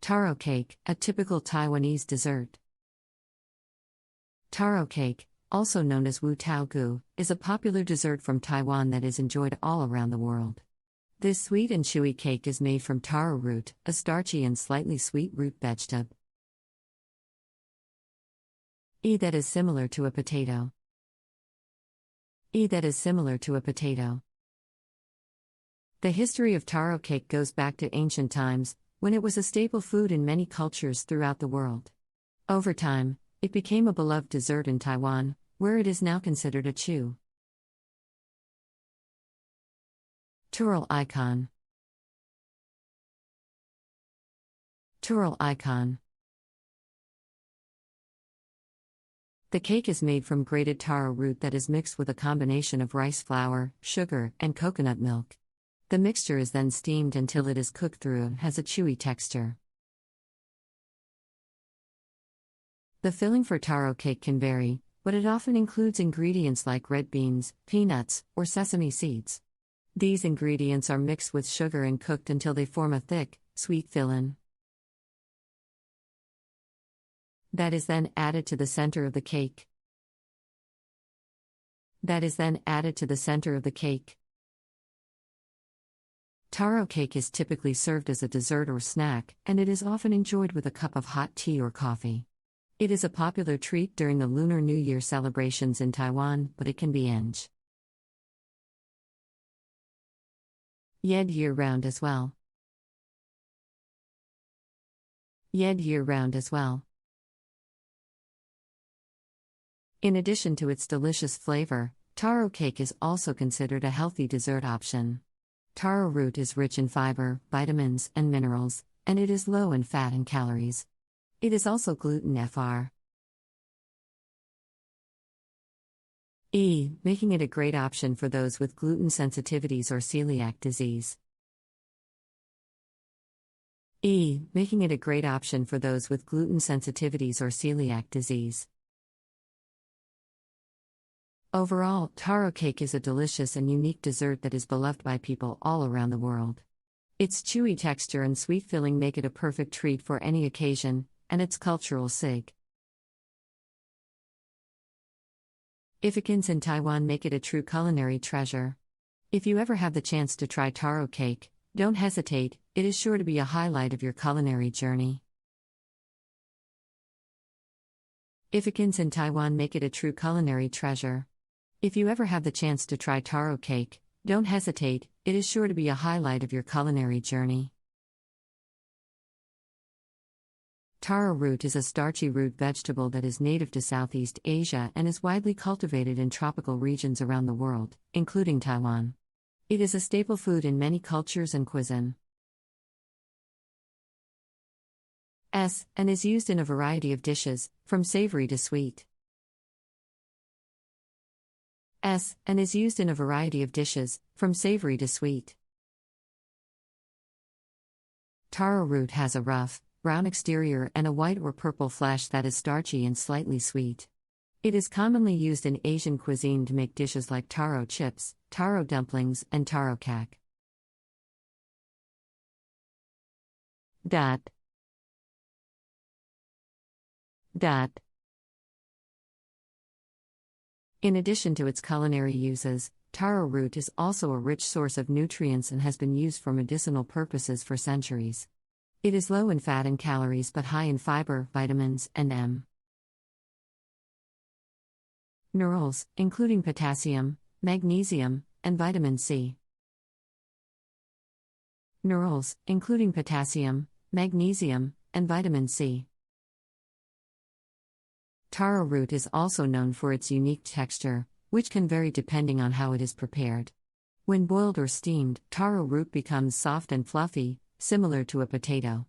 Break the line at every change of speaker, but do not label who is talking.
Taro cake, a typical Taiwanese dessert. Taro cake, also known as wu tao gu, is a popular dessert from Taiwan that is enjoyed all around the world. This sweet and chewy cake is made from taro root, a starchy and slightly sweet root vegetable. That is similar to a potato. That is similar to a potato. The history of taro cake goes back to ancient times, when it was a staple food in many cultures throughout the world. Over time, it became a beloved dessert in Taiwan, where it is now considered a chew. Tural icon. Tural icon. The cake is made from grated taro root that is mixed with a combination of rice flour, sugar, and coconut milk. The mixture is then steamed until it is cooked through and has a chewy texture. The filling for taro cake can vary, but it often includes ingredients like red beans, peanuts, or sesame seeds. These ingredients are mixed with sugar and cooked until they form a thick, sweet filling. That is then added to the center of the cake. Taro cake is typically served as a dessert or snack, and it is often enjoyed with a cup of hot tea or coffee. It is a popular treat during the Lunar New Year celebrations in Taiwan, but it can be year-round as well. In addition to its delicious flavor, taro cake is also considered a healthy dessert option. Taro root is rich in fiber, vitamins, and minerals, and it is low in fat and calories. It is also gluten-free, making it a great option for those with gluten sensitivities or celiac disease. Overall, taro cake is a delicious and unique dessert that is beloved by people all around the world. Its chewy texture and sweet filling make it a perfect treat for any occasion, and its cultural significance in Taiwan make it a true culinary treasure. If you ever have the chance to try taro cake, don't hesitate, it is sure to be a highlight of your culinary journey. In Taiwan make it a true culinary treasure. If you ever have the chance to try taro cake, don't hesitate, it is sure to be a highlight of your culinary journey. Taro root is a starchy root vegetable that is native to Southeast Asia and is widely cultivated in tropical regions around the world, including Taiwan. It is a staple food in many cultures and cuisine. And is used in a variety of dishes, from savory to sweet. And is used in a variety of dishes, from savory to sweet. Taro root has a rough, brown exterior and a white or purple flesh that is starchy and slightly sweet. It is commonly used in Asian cuisine to make dishes like taro chips, taro dumplings, and taro kak. In addition to its culinary uses, taro root is also a rich source of nutrients and has been used for medicinal purposes for centuries. It is low in fat and calories but high in fiber, vitamins, and minerals, including potassium, magnesium, and vitamin C. Taro root is also known for its unique texture, which can vary depending on how it is prepared. When boiled or steamed, taro root becomes soft and fluffy, similar to a potato.